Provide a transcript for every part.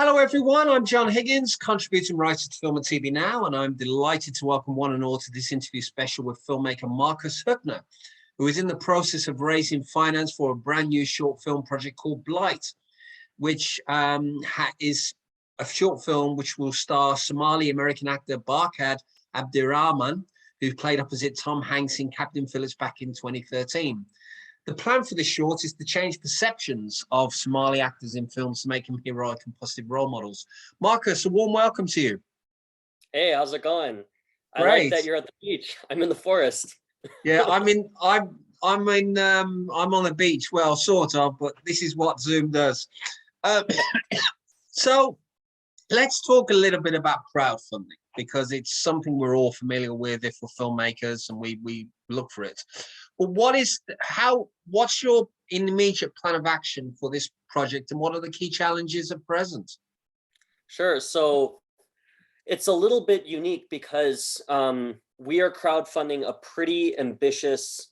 Hello, everyone. I'm John Higgins, contributing writer to Film and TV Now, and I'm delighted to welcome one and all to this interview special with filmmaker Markus Hoeckner, who is in the process of raising finance for a brand new short film project called Blight, which is a short film which will star Somali-American actor Barkhad Abdirahman, who played opposite Tom Hanks in Captain Phillips back in 2013. The plan for this short is to change perceptions of Somali actors in films to make them heroic and positive role models. Markus, a warm welcome to you. Hey, how's it going? Great. I like that you're at the beach. I'm in the forest. Yeah, I'm on the beach. Well, sort of, but this is what Zoom does. So let's talk a little bit about crowdfunding, because it's something we're all familiar with if we're filmmakers and we look for it. Well, what's your immediate plan of action for this project, and what are the key challenges at present? Sure. So it's a little bit unique because we are crowdfunding a pretty ambitious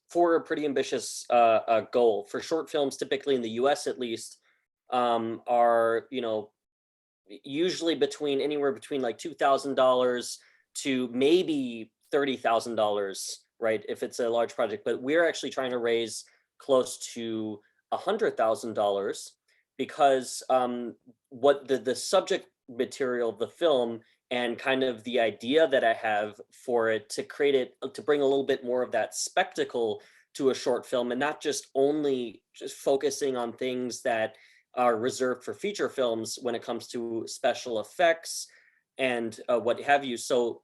goal. For short films, typically in the US at least, are usually anywhere between like $2,000 to maybe $30,000, right, if it's a large project. But we're actually trying to raise close to $100,000 because what the subject material of the film and kind of the idea that I have for it to bring a little bit more of that spectacle to a short film, and not just focusing on things that are reserved for feature films when it comes to special effects and what have you. So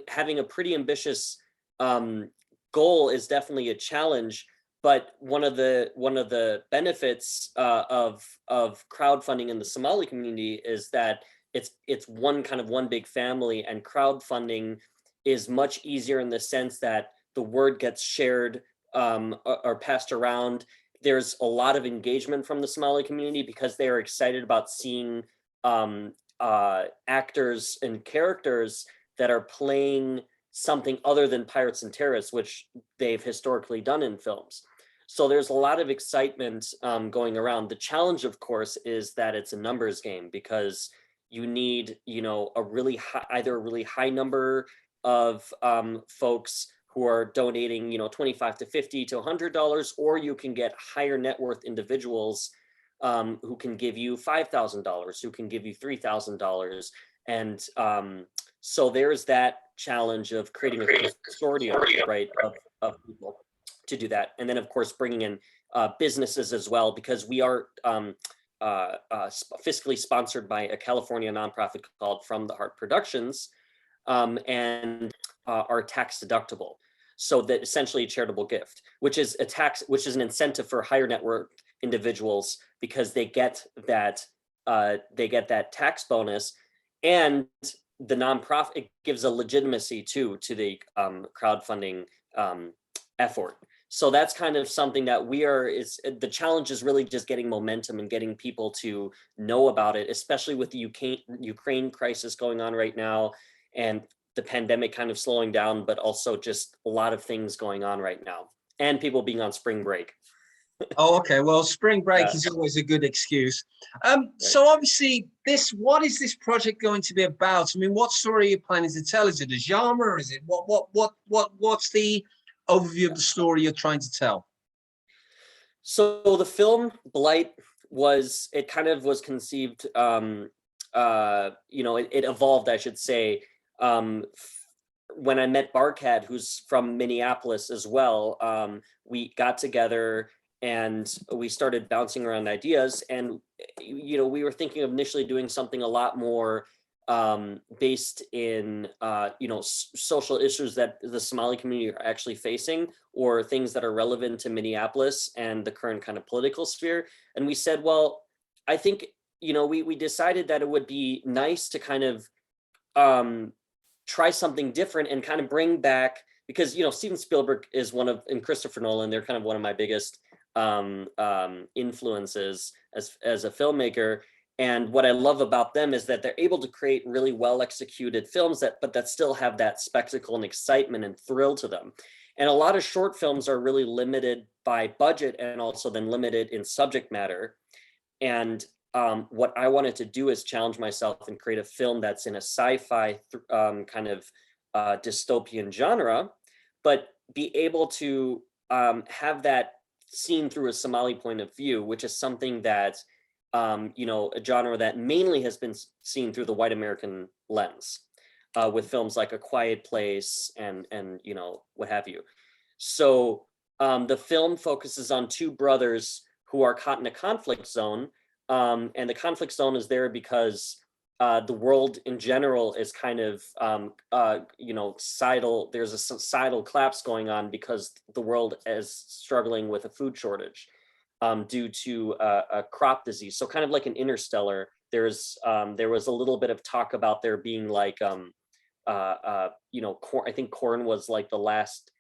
having a pretty ambitious goal is definitely a challenge. But one of the benefits of crowdfunding in the Somali community is that it's one big family, and crowdfunding is much easier in the sense that the word gets shared or passed around. There's a lot of engagement from the Somali community because they are excited about seeing actors and characters that are playing something other than pirates and terrorists, which they've historically done in films. So there's a lot of excitement going around. The challenge, of course, is that it's a numbers game, because you need, either a really high number of folks who are donating, $25 to $50 to $100, or you can get higher net worth individuals who can give you $5,000, who can give you $3,000. And so there's that challenge of creating a consortium, right, of people to do that. And then, of course, bringing in businesses as well, because we are fiscally sponsored by a California nonprofit called From the Heart Productions, and are tax deductible. So that essentially a charitable gift, which is an incentive for higher net worth individuals, because they get that tax bonus, and the nonprofit, it gives a legitimacy to the crowdfunding effort. So that's kind of something that the challenge is really just getting momentum and getting people to know about it, especially with the Ukraine crisis going on right now, and the pandemic kind of slowing down, but also just a lot of things going on right now, and people being on spring break. Oh, okay. Well, spring break is always a good excuse. Right. So obviously, what is this project going to be about? I mean, what story are you planning to tell? Is it a genre? Is it what's the overview of the story you're trying to tell? So the film Blight was conceived, it evolved, I should say, when I met Barkhad, who's from Minneapolis as well. We got together and we started bouncing around ideas, and we were thinking of initially doing something a lot more based in social issues that the Somali community are actually facing, or things that are relevant to Minneapolis and the current kind of political sphere. And we said, well, I think we decided that it would be nice to kind of try something different and kind of bring back, because Steven Spielberg and Christopher Nolan, they're kind of one of my biggest influences as a filmmaker. And what I love about them is that they're able to create really well executed films that still have that spectacle and excitement and thrill to them. And a lot of short films are really limited by budget and also then limited in subject matter. And what I wanted to do is challenge myself and create a film that's in a sci-fi kind of dystopian genre, but be able to have that seen through a Somali point of view, which is something that, a genre that mainly has been seen through the white American lens, with films like A Quiet Place and what have you. So the film focuses on two brothers who are caught in a conflict zone. And the conflict zone is there because the world in general is kind of, there's a societal collapse going on because the world is struggling with a food shortage due to a crop disease. So kind of like an Interstellar, there was a little bit of talk about there being like, I think corn was like the last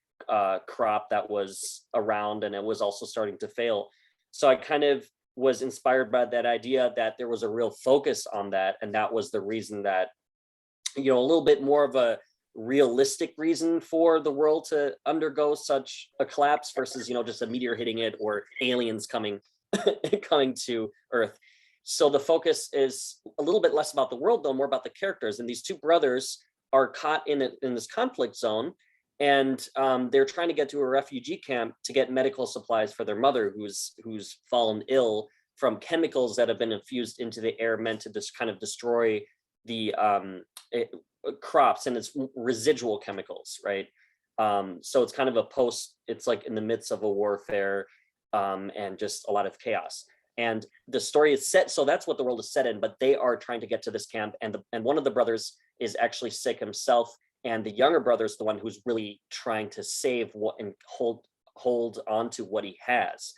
crop that was around, and it was also starting to fail. So I kind of was inspired by that idea that there was a real focus on that, and that was the reason that, a little bit more of a realistic reason for the world to undergo such a collapse versus just a meteor hitting it or aliens coming to Earth. So the focus is a little bit less about the world, though, more about the characters. And these two brothers are caught in this conflict zone, and they're trying to get to a refugee camp to get medical supplies for their mother, who's fallen ill from chemicals that have been infused into the air, meant to just kind of destroy the crops, and it's residual chemicals, right? So it's kind of it's like in the midst of a warfare, and just a lot of chaos. And the story is set, so that's what the world is set in, but they are trying to get to this camp, and one of the brothers is actually sick himself, and the younger brother is the one who's really trying to save what and hold on to what he has.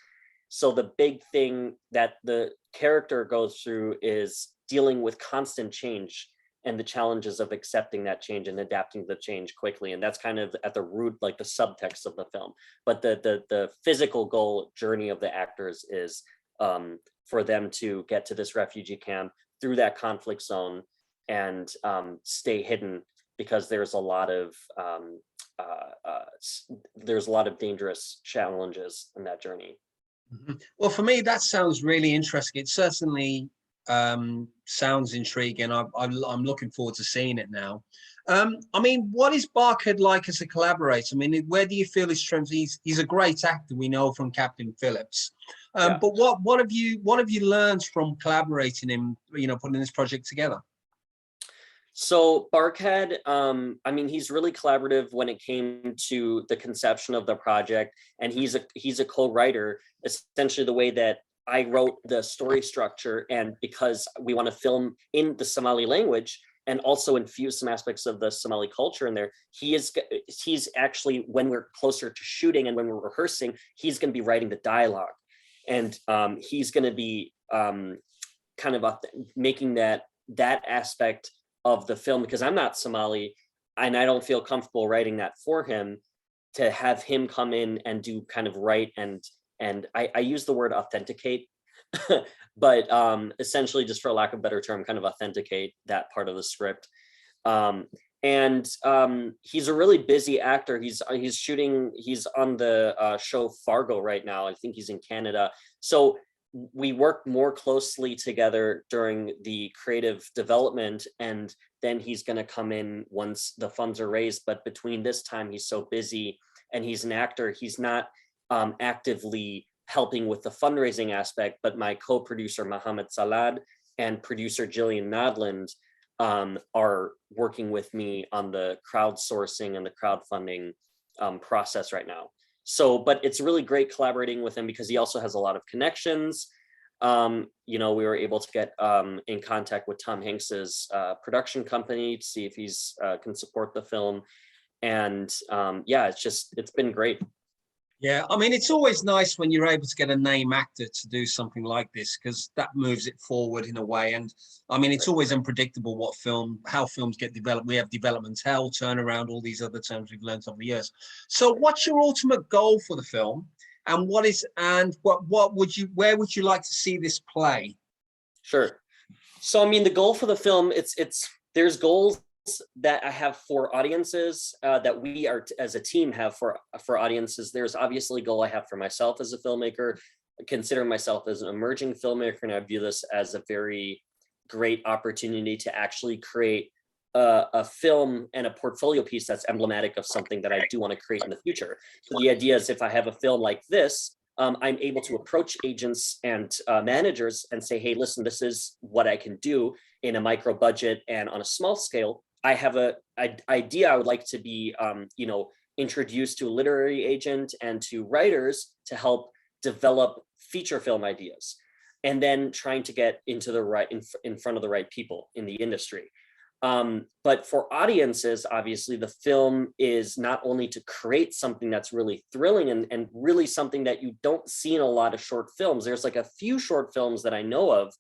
So the big thing that the character goes through is dealing with constant change and the challenges of accepting that change and adapting to the change quickly. And that's kind of at the root, like the subtext of the film. But the physical goal journey of the actors is for them to get to this refugee camp through that conflict zone and stay hidden, because there's a lot of dangerous challenges in that journey. Well, for me, that sounds really interesting. It certainly sounds intriguing. I'm looking forward to seeing it now. I mean, what is Barkhad like as a collaborator? I mean, where do you feel his strengths? He's a great actor, we know from Captain Phillips. Yeah. But what have you learned from collaborating him? Putting this project together. So Barkhad, I mean, he's really collaborative when it came to the conception of the project, and he's a co-writer. Essentially, the way that I wrote the story structure, and because we want to film in the Somali language and also infuse some aspects of the Somali culture in there, he's actually, when we're closer to shooting and when we're rehearsing, he's going to be writing the dialogue, and he's going to be kind of making that aspect of the film, because I'm not Somali and I don't feel comfortable writing that for him, to have him come in and do kind of write and I use the word authenticate, but essentially, just for lack of a better term, kind of authenticate that part of the script. And he's a really busy actor. He's on the show Fargo right now. I think he's in Canada. So we work more closely together during the creative development, and then he's going to come in once the funds are raised. But between this time, he's so busy, and he's an actor. He's not actively helping with the fundraising aspect, but my co-producer Mohammed Salad and producer Jillian Nodland are working with me on the crowdsourcing and the crowdfunding process right now. So, but it's really great collaborating with him because he also has a lot of connections. We were able to get in contact with Tom Hanks's production company to see if he's can support the film. And it's been great. Yeah, I mean, it's always nice when you're able to get a name actor to do something like this, because that moves it forward in a way. And I mean, it's always unpredictable how films get developed. We have development hell, turnaround, all these other terms we've learned over the years. So what's your ultimate goal for the film? And where would you like to see this play? Sure. So, I mean, the goal for the film, there's goals that I have for audiences, that we are as a team have for audiences. There's obviously a goal I have for myself as a filmmaker, consider myself as an emerging filmmaker, and I view this as a very great opportunity to actually create a film and a portfolio piece that's emblematic of something that I do want to create in the future. So the idea is, if I have a film like this, I'm able to approach agents and managers and say, hey, listen, this is what I can do in a micro budget and on a small scale. I have an idea I would like to be, introduced to a literary agent and to writers to help develop feature film ideas, and then trying to get into the right in front of the right people in the industry. But for audiences, obviously, the film is not only to create something that's really thrilling and really something that you don't see in a lot of short films. There's like a few short films that I know of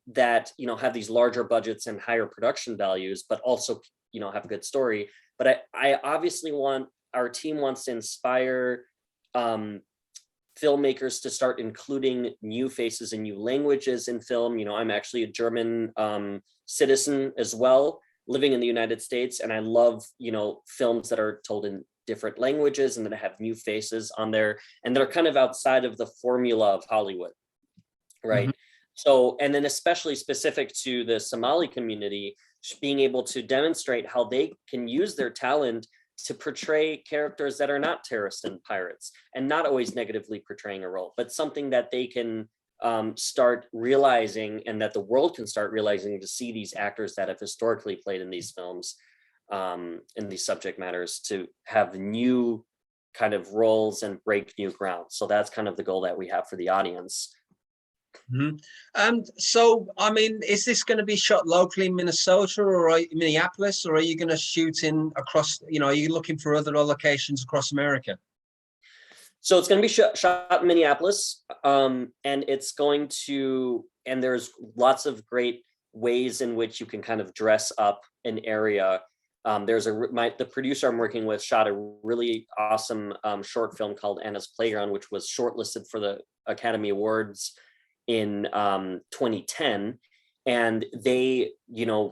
that, have these larger budgets and higher production values, but also, have a good story. But I obviously our team wants to inspire filmmakers to start including new faces and new languages in film. I'm actually a German citizen as well, living in the United States, and I love, films that are told in different languages and that have new faces on there and that are kind of outside of the formula of Hollywood, right? Mm-hmm. So, and then especially specific to the Somali community, being able to demonstrate how they can use their talent to portray characters that are not terrorists and pirates, and not always negatively portraying a role, but something that they can start realizing, and that the world can start realizing, to see these actors that have historically played in these films, in these subject matters, to have new kind of roles and break new ground. So that's kind of the goal that we have for the audience. Mm-hmm. So, I mean, is this going to be shot locally in Minnesota or Minneapolis, or are you going to shoot in across, are you looking for other locations across America? So it's going to be shot in Minneapolis, and it's going to, and there's lots of great ways in which you can kind of dress up an area. The producer I'm working with shot a really awesome short film called Anna's Playground, which was shortlisted for the Academy Awards in 2010, and they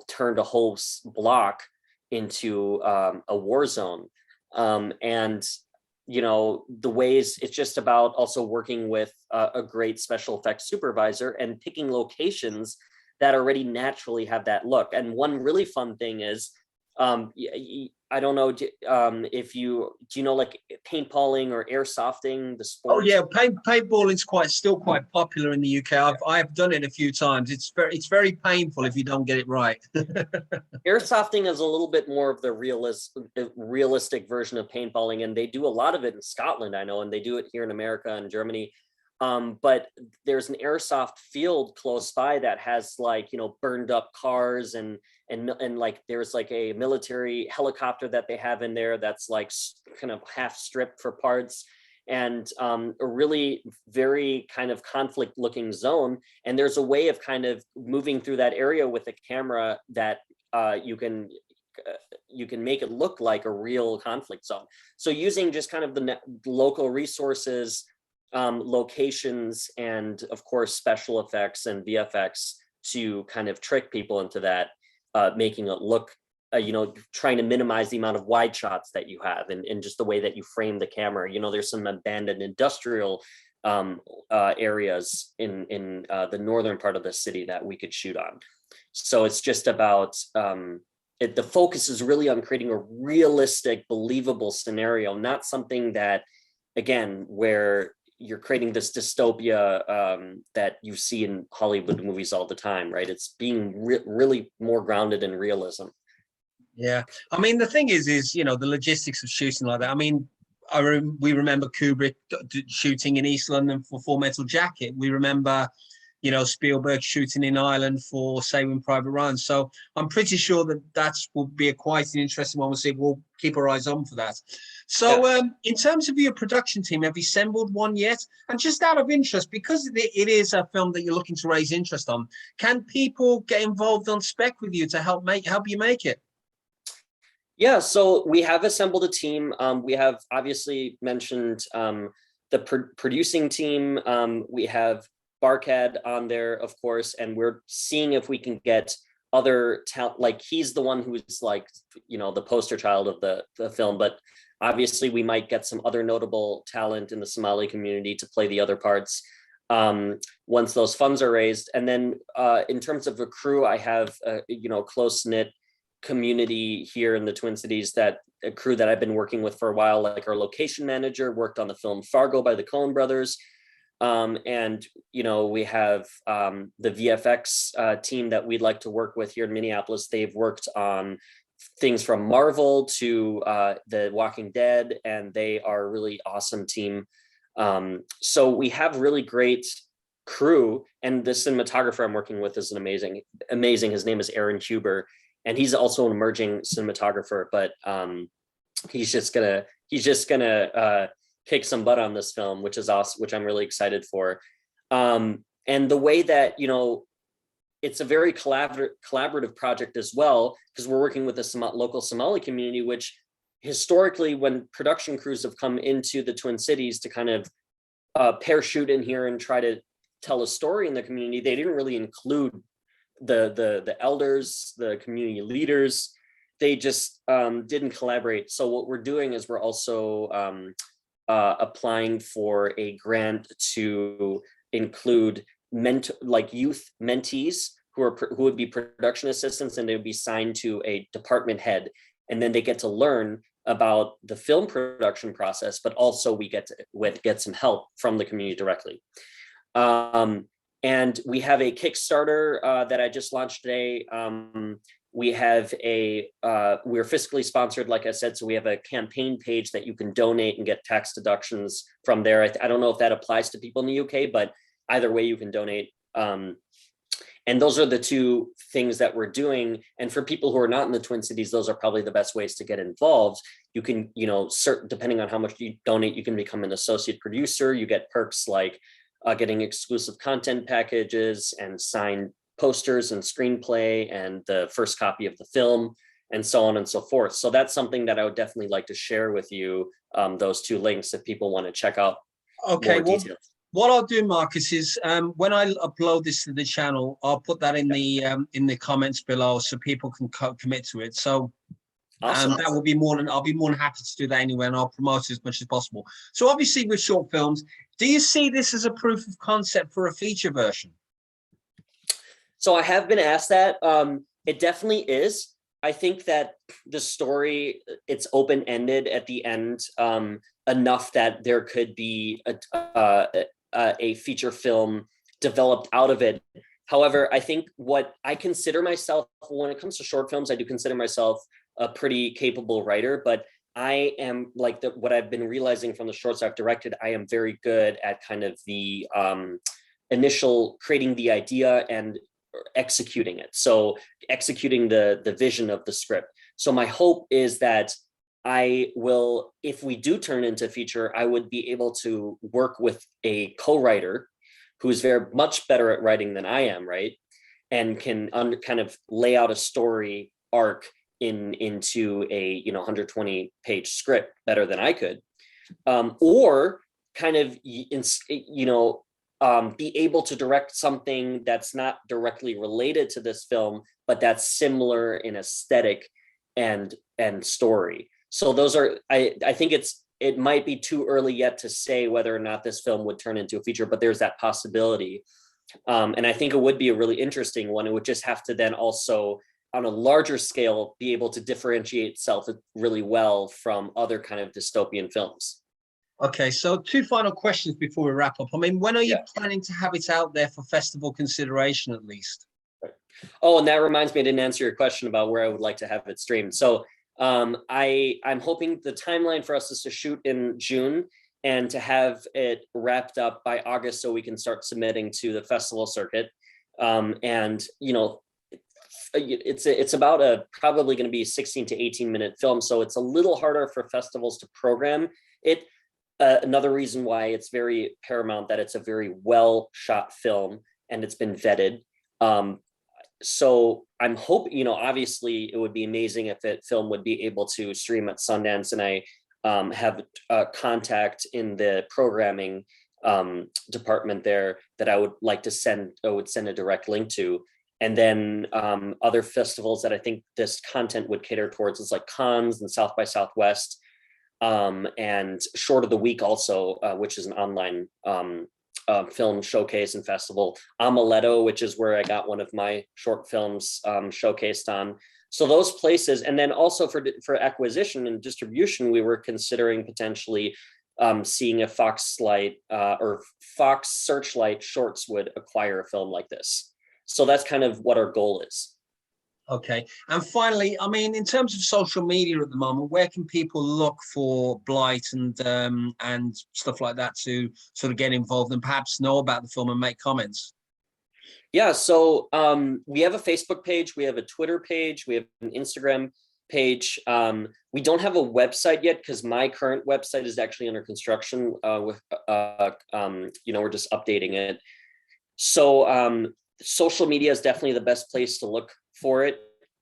turned a whole block into a war zone, and the ways, it's just about also working with a great special effects supervisor and picking locations that already naturally have that look. And one really fun thing is, I don't know if do you know like paintballing or airsofting, the sport? Oh yeah, paintballing is still quite popular in the UK. I've done it a few times. It's very painful if you don't get it right. Airsofting is a little bit more of the realistic version of paintballing, and they do a lot of it in Scotland, I know, and they do it here in America and Germany. But there's an airsoft field close by that has burned up cars and like there's like a military helicopter that they have in there that's like kind of half stripped for parts, and a really very kind of conflict looking zone. And there's a way of kind of moving through that area with a camera that you can make it look like a real conflict zone. So using just kind of the local resources, locations, and of course special effects and VFX to kind of trick people into that, making it look, trying to minimize the amount of wide shots that you have, and just the way that you frame the camera. There's some abandoned industrial areas in the northern part of the city that we could shoot on. So it's just about, the focus is really on creating a realistic, believable scenario, not something that, again, where you're creating this dystopia that you see in Hollywood movies all the time, right? It's being really more grounded in realism. Yeah, I mean, the thing is the logistics of shooting like that. I mean, we remember Kubrick shooting in East London for Full Metal Jacket. We remember, Spielberg shooting in Ireland for Saving Private Ryan. So I'm pretty sure that will be quite an interesting one. We'll keep our eyes on for that. So in terms of your production team, have you assembled one yet? And just out of interest, because it is a film that you're looking to raise interest on, can people get involved on spec with you to help you make it? Yeah, so we have assembled a team. We have obviously mentioned the producing team. We have Barkhad on there, of course, and we're seeing if we can get other talent. Like, he's the one who's like, the poster child of the film, but Obviously, we might get some other notable talent in the Somali community to play the other parts once those funds are raised. And then in terms of a crew, I have a close-knit community here in the Twin Cities, that a crew that I've been working with for a while, like our location manager worked on the film Fargo by the Coen brothers. And we have the VFX team that we'd like to work with here in Minneapolis. They've worked on things from Marvel to The Walking Dead, and they are a really awesome team. So we have really great crew, and the cinematographer I'm working with is amazing. His name is Aaron Huber, and he's also an emerging cinematographer, but he's just gonna kick some butt on this film, which is awesome, which I'm really excited for. And the way that, it's a very collaborative project as well, because we're working with the local Somali community, which historically, when production crews have come into the Twin Cities to kind of parachute in here and try to tell a story in the community, they didn't really include the elders, the community leaders. They just didn't collaborate. So what we're doing is we're also applying for a grant to include youth mentees who would be production assistants, and they would be signed to a department head, and then they get to learn about the film production process, but also we get some help from the community directly. And we have a Kickstarter that I just launched today. We have we're fiscally sponsored, like I said, so we have a campaign page that you can donate and get tax deductions from there. I don't know if that applies to people in the UK, but either way you can donate. And those are the two things that we're doing. And for people who are not in the Twin Cities, those are probably the best ways to get involved. You can, depending on how much you donate, you can become an associate producer. You get perks like getting exclusive content packages and signed posters and screenplay and the first copy of the film, and so on and so forth. So that's something that I would definitely like to share with you, those two links, if people want to check out more details. What I'll do, Marcus, is when I upload this to the channel, I'll put that in the comments below so people can commit to it. So awesome. That will be I'll be more than happy to do that anyway, and I'll promote it as much as possible. So obviously with short films, do you see this as a proof of concept for a feature version? So I have been asked that. It definitely is. I think that the story, it's open-ended at the end, enough that there could be a feature film developed out of it. However, I think what I consider myself, when it comes to short films, I do consider myself a pretty capable writer, but I am what I've been realizing from the shorts I've directed, I am very good at kind of the initial creating the idea and executing it. So executing the vision of the script. So my hope is that I will, if we do turn into feature, I would be able to work with a co-writer who's very much better at writing than I am, right? And can kind of lay out a story arc into a 120-page script better than I could, or kind of be able to direct something that's not directly related to this film, but that's similar in aesthetic and story. So those are, I think it might be too early yet to say whether or not this film would turn into a feature, but there's that possibility. And I think it would be a really interesting one. It would just have to then also, on a larger scale, be able to differentiate itself really well from other kind of dystopian films. Okay, so two final questions before we wrap up. I mean, when are you planning to have it out there for festival consideration, at least? Oh, and that reminds me, I didn't answer your question about where I would like to have it streamed. So I'm hoping the timeline for us is to shoot in June and to have it wrapped up by August so we can start submitting to the festival circuit. And it's about probably going to be a 16 to 18 minute film, so it's a little harder for festivals to program it. Another reason why it's very paramount that it's a very well shot film and it's been vetted. So I'm hoping, obviously it would be amazing if that film would be able to stream at Sundance, and I have a contact in the programming department there that I would like to send a direct link to. And then other festivals that I think this content would cater towards is like cons and South by Southwest. and Short of the Week also, which is an online film showcase and festival. Amaletto, which is where I got one of my short films showcased on. So those places, and then also for acquisition and distribution, we were considering potentially seeing if Foxlight or Fox Searchlight Shorts would acquire a film like this. So that's kind of what our goal is. Okay. And finally, I mean, in terms of social media at the moment, where can people look for Blight and stuff like that to sort of get involved and perhaps know about the film and make comments? Yeah, so we have a Facebook page, we have a Twitter page, we have an Instagram page. We don't have a website yet because my current website is actually under construction. We're just updating it. So social media is definitely the best place to look for it.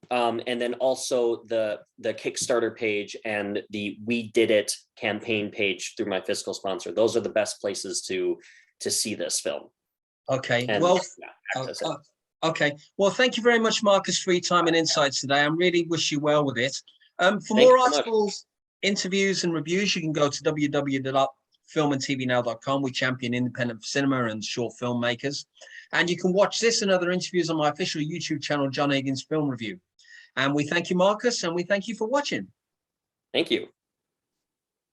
And then also the Kickstarter page and the We Did It campaign page through my fiscal sponsor. Those are the best places to see this film. Okay. And, well, yeah, okay. Well, thank you very much, Marcus, for your time and insights today. I really wish you well with it. For Thank more you so articles, interviews, and reviews, you can go to www.filmandtvnow.com. We champion independent cinema and short filmmakers. And you can watch this and other interviews on my official YouTube channel, John Higgins Film Review. And we thank you, Marcus, and we thank you for watching. Thank you.